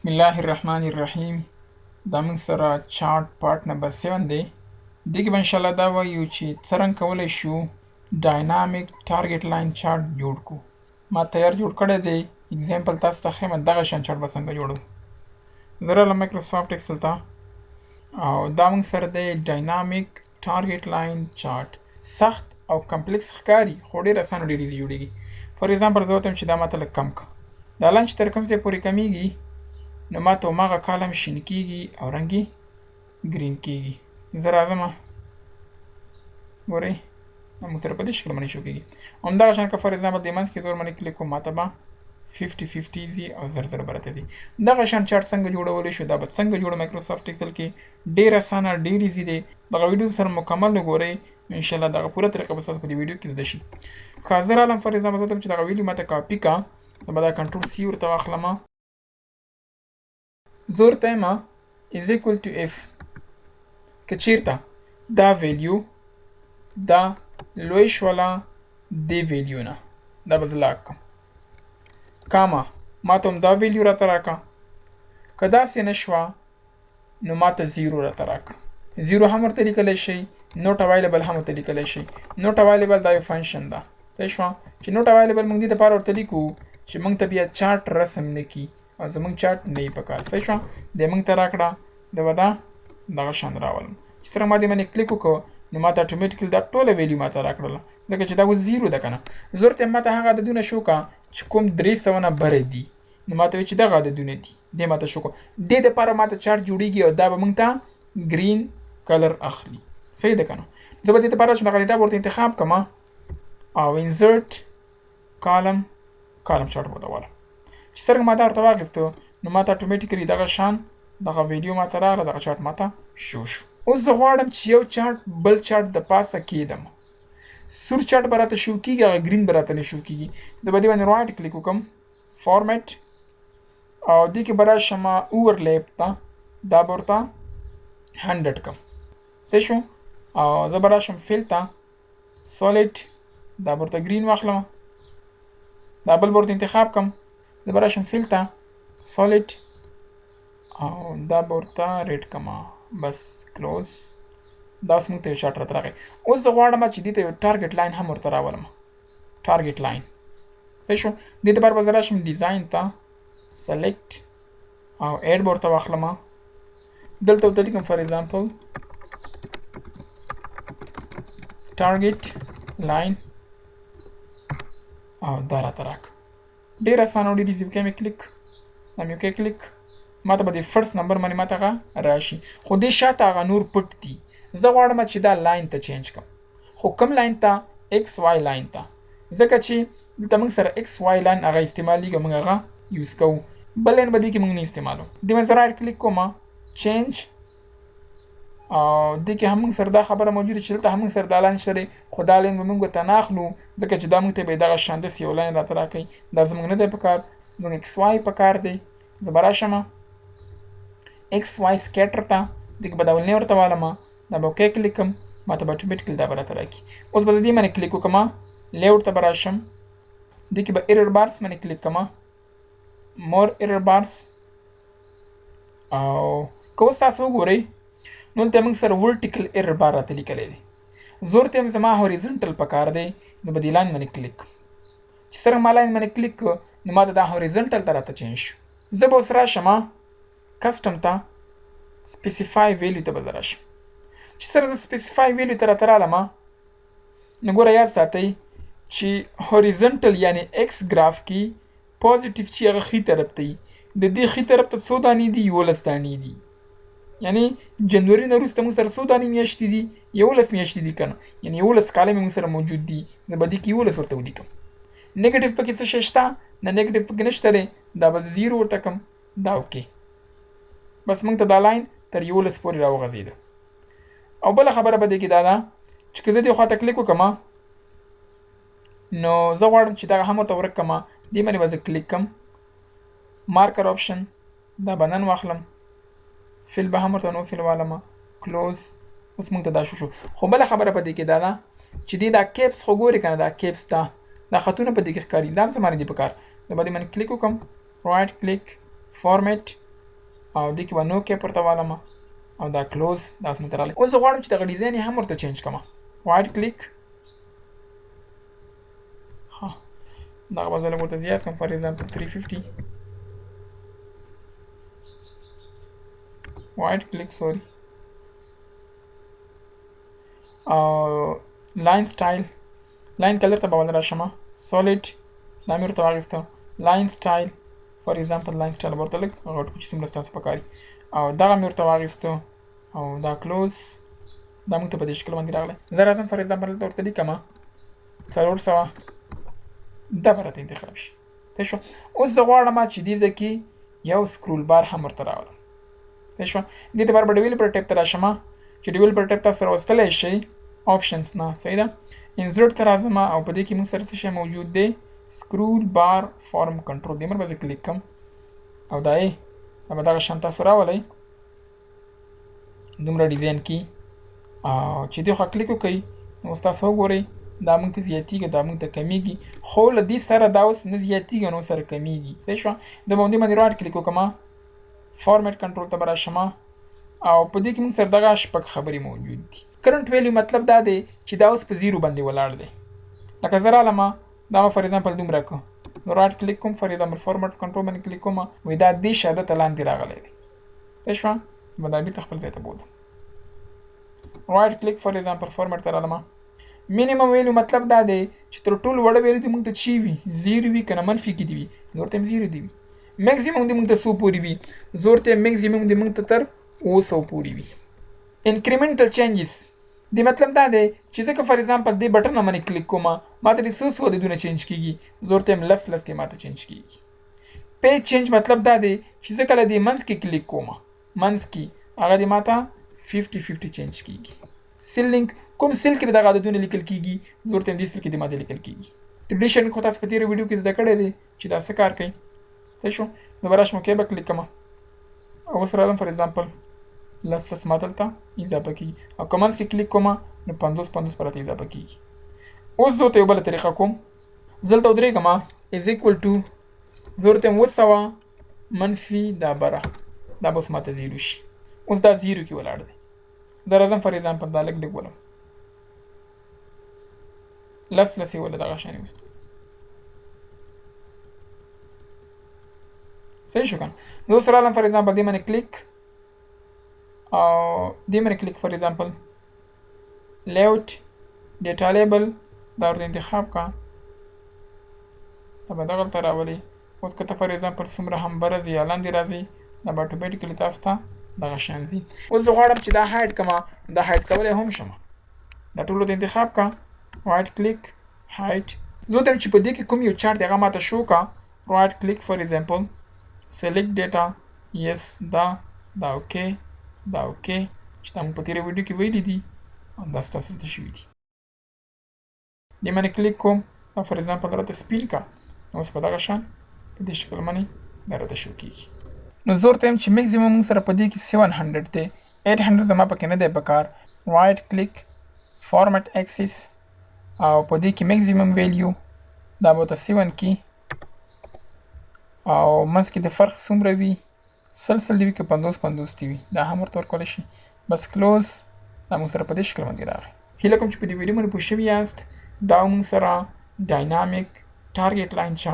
بسم الله الرحمن الرحیم. دا موږ سره چارت پارت نمبر 7 دی. دې کې به انشاءالله دا وایو چې څرنګه کولی شو ډاینامیک ټارګټ لاین چارت جوړ کړو. ما تیار جوړ کړی دی، اگزامپل تاسو ته ښیم دغه شان چارت به څنګه جوړو. زه راغلم مایکروسافټ ایکسل ته او دا موږ سره دی ډاینامیک ټارګټ لاین چارت. سخت او کمپلیکس ښکاري خو ډېر اسانه ډېر ایزي جوړېږي. فار ایگزامپل زه ورته وایم چې دا ماته لږ کم کړه. دا لاین چې تر کوم ځای پورې کمیږي نو ماته هماغه کالم شین کېږي او رنګ یې ګرین کېږي. زه راځم، ګورئ موږ سره په دې شکل باندې شو کېږي. همدغه شان که فار ایگزامپل دې منځ کې زه ورباندې کلیک کوم ماته به 50-50 ځي او زر زر به راته ځي. دغه شان چارت څنګه جوړولی شو، دا به څنګه جوړو مایکروسافټ ایکسل کې، ډېر اسانه ډېر ایزي دی. دغه ویډیو سره مکمل وګورئ، انشاءالله دغه پوره طریقه به ستاسو په دې ویډیو کې زده شي. ښه زه راغلم فار ایگزامپل زه ته چې دغه ویډیو ماته کاپي کړه، زه به دا کنټرول سی ورته واخلم، زه ورته یم is equal to f. که چیرته دا ویلیو دا لوی شوله دې ویلیو نه، دا به زه لاک کړم، کاما ماته هم دا ویلیو راته راکړه. که داسې نه شوه نو ماته زیرو راته راکړه. زیرو هم ورته لیکلی شئ، نوټ اویلیبل هم ورته لیکلی شئ. نوټ اویلیبل دا یو فنکشن ده، صحیح شوه. چې نوټ اویلیبل موږ دې دپاره ورته لیکو چې موږ ته بیا چارټ رسم نه کړي او زموږ چارټ نه وي پکار، صحیح شوه. دی موږ ته راکړه، د به دا دغه شان راولم. چې څرنګه ما دې باندې کلیک وکړو نو ماته اتومیټیکلی دا ټوله ویلیو ماته راکړله، ځکه چې دا اوس زیرو ده که نه. زه ورته ماته هغه عددونه شو کړه چې کوم 300 نه بره دي، نو ماته وایي چې دغه عددونه دي، دې ماته شو کړه. دې دپاره ماته چارټ جوړېږي او دا به موږ ته ګرین کلر اخلي، صحیح ده که نه. زه به دې دپاره چې دغه ډیټا ورته انتخاب کړم او انسرټ کالم چارټ ورته والم. چې څرنګه ما دا ورته واخیستو نو ماته اتومیټیکلی دغه شان دغه ویډیو ماته راغله، دغه چارټ ماته شو. اوس زه غواړم چې یو چارټ بل چارټ د پاسه کېږدم، سور چارټ به راته شو کېږي، هغه ګرین به راته نه شو کېږي. زه به دې باندې رایټ کلیک وکړم، فارمیټ، او دې کې به راشم اوورلیپ ته، دا به ورته 100 کړم، صحیح شو. او زه به راشم فیل ته، سالیډ، دا به ورته ګرین واخلم، دا بل به ورته انتخاب کړم. زه به راشم فیل ته، سالیډ، او دا به ورته ریډ کړم، بس کلوز. دا اوس موږ ته یو چارټ راته راغی. اوس زه غواړم چې دې ته یو ټارګټ لاین هم ورته راولم، ټارګټ لاین، صحیح شو. دې دپاره به زه راشم ډیزاین ته، سلیکټ او ایډ به ورته واخلم، دلته ورته لیکم فار ایگزامپل ټارګټ لاین او دا راته راکړه. ډېر اسانه او ډېر ایزي. وکړی مې کلیک، دا مې وکړی کلیک، ماته به د فرست نمبر باندې ماته هغه راشي، خو دې شاته هغه نور پټ دي. زه غواړم چې دا لاین ته چینج کړم، خو کوم لاین ته؟ ایکس وای لاین ته، ځکه چې دلته موږ سره ایکس وای لاین هغه استعمالیږي، موږ هغه یوز کوو، بل لاین به دې کې موږ نه استعمالو. دې باندې زه رایټ کلیک کوم، چینج، او دې کې هم موږ سره دا خبره موجوده چې دلته هم موږ سره دا لاین شته دی، خو دا لاین به موږ ورته نه اخلو، ځکه چې دا موږ ته به دغه شان داسې یو لاین راته راکوي. دا زموږ نه دی پکار، زموږ ایکس وای پکار دی. زه به راشم ایکس وای سکیټر ته، دې کې به دا ولنې ورته والم، دا به اوکې کلیک کړم، ماته به اتومیټیکلی دا به راته راکړي. اوس به زه دې باندې کلیک وکړم، لیاوټ ته به راشم، دې کې به ایرر بارس باندې کلیک کړم، مور ایرر بارس، او که اوس تاسو وګورئ نو دلته موږ سره ورټیکل ایرر بار راته لیکلی دی. زه ورته یم زما هوریزنټل پکار دی، نو به دې لاین باندې کلیک کړم. چې څرنګه ما لاین باندې کلیک کړ نو ماته دا هوریزنټل ته راته چینج شو. زه به اوس راشم کسټم ته، سپیسیفای ویلیو ته به زه راشم. چې سره زه سپیسیفای ویلیو ته راته رالم نو ګوره یاد ساتئ چې هوریزنټل یعنی ایکس گراف کې پازیټیو چې هغه ښي طرف ته وي، د دې ښي طرف ته څو دانې دي؟ 11 دانې دي. یعنی جنوري نه وروسته موږ سره څو دانې میاشتې دي؟ 11 میاشتې دي که نه، یعنی 11 کالم موږ سره موجود دي. زه به دې کې 11 ورته ولیکم. نیګیټیو پکې څه شی شته؟ نه نیګیټیو پکې نشته دی، دا به 0 ورته کړم، دا اوکې. بس موږ ته دا لاین تر 11 پورې راوغځېده. او بله خبره به دې کې دا ده چې که زه دې خواته کلیک وکړم نو زه غواړم چې دغه هم ورته ورک کړم، دې باندې به زه کلیک کړم، مارکر آپشن، دا به نن واخلم، فیل به هم ورته نو فیل والم، کلوز. اوس موږ ته دا شو. خو بله خبره په دې کې دا ده چې دې دا کیپس خو ګورې که نه، دا کیپس ته دا خطونه په دې کې ښکاري، دا هم څه باندې دي پکار. زه به دې باندې کلیک وکړم، رایټ کلیک، فارمیټ، او دې کې به نو کې پورته والم او دا کلوز دا اوس مته راغلی. اوس زه غواړم چې دغه ډیزاین یې هم ورته چینج کړم. وایډ کلیک دغه به زه لږ ورته زیات کړم. فار ایگزامپل 350 وایډ کلیک سوري. لاین سټایل لاین کلر ته به ول راشم سولید دا مې ورته واخیسته. لاین سټایل فار ایگزامپل لاین سټایل به ورته لږ غټ کړو چې څومره ستاسو پکار وي او دغه مې ورته واخیسته او دا کلوز دا موږ ته په دې شکل باندې راغلی. زه راځم فار ایگزامپل دلته ورته لیکم 400 دا به راته انتخاب شي. صحیح شوه. اوس زه غواړم چې دې ځای کې یو سکرول بار هم ورته راولم. صحیح شوه. دې دپاره به ډیولپر ټیب ته راشم چې ډیولپر ټیب تاسو سره وستلی شئ آپشنز نه. صحیح ده. انزرټ ته راځم او په دې کې موږ سره څه شی موجود دی سکرول بار فارم کنټرول دې مر به زه کلیک کړم او دا یې دا به دغه شان تاسو راولئ دومره ډیزاین کې چې دې خوا کلیک وکړئ نو اوس تاسو وګورئ دا موږ ته زیاتېږي دا موږ ته کمیږي خو له دې سره دا اوس نه زیاتېږي نو سره کمیږي. صحیح شوه. زه به همدې باندې رایټ کلیک وکړم فارمیټ کنټرول ته به راشم او په دې کې موږ سره دغه شپږ خبرې موجود دي. کرنټ ویلیو مطلب دا دی چې دا اوس په زیرو باندې ولاړ دی. لکه زه رالم دا ما فار ایگزامپل دومره کړو نو رایټ کلیک کوم فار ایگزامپل فارمیټ کنټرول باندې کلیک کوم وایي دا دې شاده ته لاندې راغلی دی. صحیح شوه. به دا بېرته خپل ځای ته بوځم. رایټ کلیک فار ایگزامپل فارمیټ ته رالم. مینیمم ویلیو مطلب دا دی چې تر ټولو وړه ویلیو دې موږ ته چی وي زیرو وي که نه منفي کې دي وي زه ورته یم زیرو دي وي. میکزیمم دې موږ ته څو پورې وي زه ورته یم میکزیمم دې موږ ته تر 200 پورې وي. انکریمنټل چینجز دې مطلب دا دی چې زه که فار ایگزامپل دې بټن باندې کلیک کوم ما ته دې څو عددونه چینج کېږي زه ورته یم لس کې ما ته چینج کېږي. پیج چینج مطلب دا دی چې زه کله دې منځ کې کلیک کوم منځ کې هغه دې ما ته 50-50 چینج کېږي. سیل لینک کوم سیل کې دغه عددونه لیکل کېږي زه ورته یم دې سیل کې دې ما ته لیکل کېږي. ټریډیشن خو تاسو په تېره ویډیو کې زده کړی دی چې دا څه کار کوي. صحیح شو. زه به راشم اوکې به کلیک کوم او اوس راځم فار ایگزامپل لس ما دلته اضافه کېږي او که منځ کې کلیک کوم نو 50 به راته اضافه کېږي. اوس زه ورته یو بله طریقه کوم زه دلته ودرېږم از ایکول ټو زه ورته یم 200 منفي دا بره دا به اوس ماته زیرو شي. اوس دا زیرو کې ولاړ دی. زه راځم فار ایگزامپل دا لږ ولم لس یې وله دغه شانې وست. صحیح شو که نه. زه اوس رالم فار ایگزامپل دې باندې کلیک او دې باندې کلیک فار ایگزامپل لیوټ ډیټا لیبل دا ورته انتخاب کا دا به دغلته راولي. اوس که ته فار ایگزامپل څومره هم بره ځي یا لاندې راځي دا به اټومیټیکلي تاسو ته دغه شان ځي. اوس زه غواړم چې دا هایډ کړم دا هایډ کولی هم شم دا ټولو ته انتخاب کا رایټ کلیک هایډ. زه ته چې په دې کې کوم یو چارت هغه ماته شو کا رایټ کلیک فار ایگزامپل سلیکټ ډیټا یس دا اوکې دا اوکې چې تا موږ په تېره ویډیو کې ویلي دي دا ستاسو ته شوي دي. دې باندې کلیک کوم او فار ایگزامپل راته سپین کا اوس په دغه شان په دې شکل باندې دا راته شو کېږي. نو زه ورته یم چې میکزیمم موږ سره په دې کې 700 دی 800 زما پکې نه دی پکار. رایټ کلیک فارمیټ اکسس او په دې کې میکزیمم ویلیو دا به ورته 7 کې او منځ کې د فرق څومره وي سل دی وي که 50 دی وي دا هم ورته ورکولی شي. بس کلوز دا موږ سره په دې شکل باندې راغی. هیله کوم چې په دې ویډیو باندې پوه شوي یاست. دا موږ سره ډاینامیک ټارګټ لاین چارټ